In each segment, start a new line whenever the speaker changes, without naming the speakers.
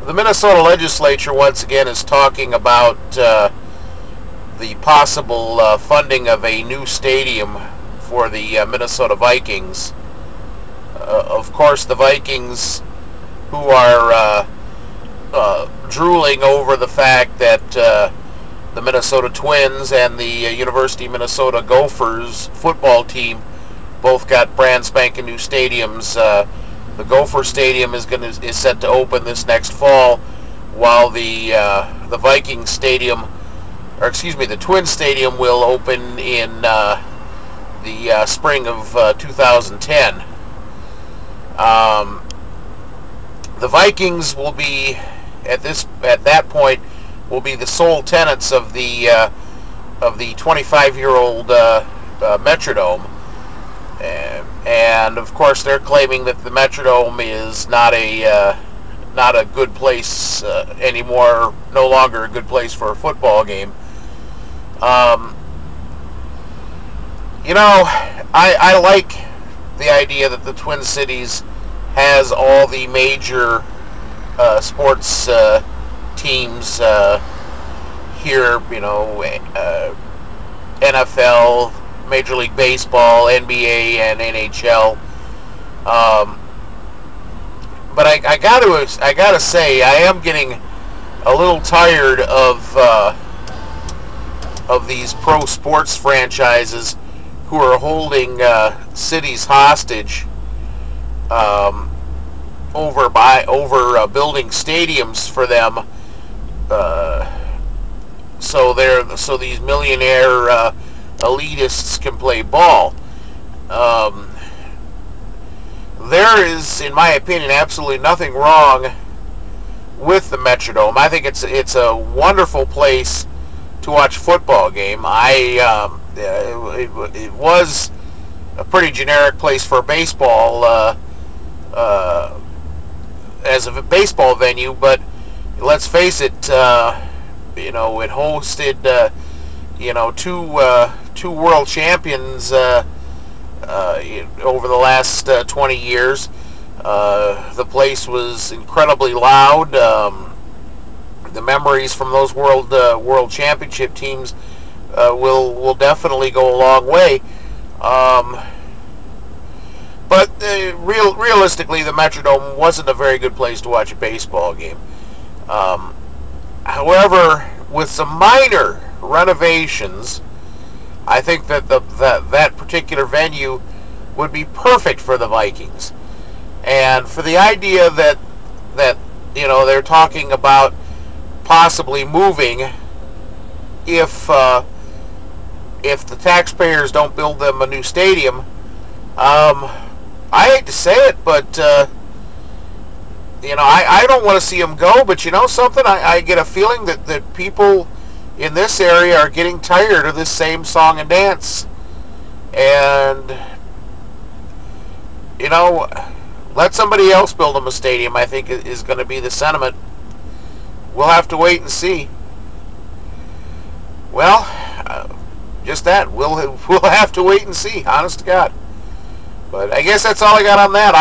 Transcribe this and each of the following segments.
The Minnesota legislature once again is talking about the possible funding of a new stadium for the Minnesota Vikings. Of course, the Vikings, who are drooling over the fact that the Minnesota Twins and the University of Minnesota Gophers football team both got brand spanking new stadiums. The Gopher Stadium is set to open this next fall, while the Viking Stadium, or excuse me, the Twin Stadium will open in the spring of 2010. The Vikings will be at that point will be the sole tenants of the 25-year-old Metrodome. And of course, they're claiming that the Metrodome is not a good place anymore, no longer a good place for a football game. I like the idea that the Twin Cities has all the major sports teams here. NFL, Major League Baseball, NBA, and NHL. But I gotta say, I am getting a little tired of these pro sports franchises who are holding cities hostage over building stadiums for them. So these millionaire elitists can play ball. There is, in my opinion, absolutely nothing wrong with the Metrodome. I think it's a wonderful place to watch a football game. It was a pretty generic place for baseball as a baseball venue, but let's face it, it hosted two world champions over the last 20 years. The place was incredibly loud. The memories from those world championship teams will definitely go a long way. But realistically, the Metrodome wasn't a very good place to watch a baseball game. However, with some minor renovations, I think that that particular venue would be perfect for the Vikings. And for the idea that they're talking about possibly moving if the taxpayers don't build them a new stadium, I hate to say it, but I don't want to see them go. But you know something, I get a feeling that people in this area are getting tired of this same song and dance. And let somebody else build them a stadium, I think, is going to be the sentiment. We'll have to wait and see. Well, just that. We'll have to wait and see, honest to God. But I guess that's all I got on that.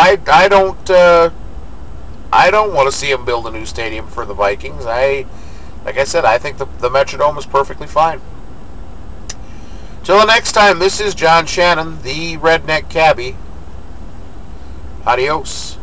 I don't want to see them build a new stadium for the Vikings. Like I said, I think the Metrodome is perfectly fine. Till the next time, this is John Shannon, the Redneck Cabbie. Adios.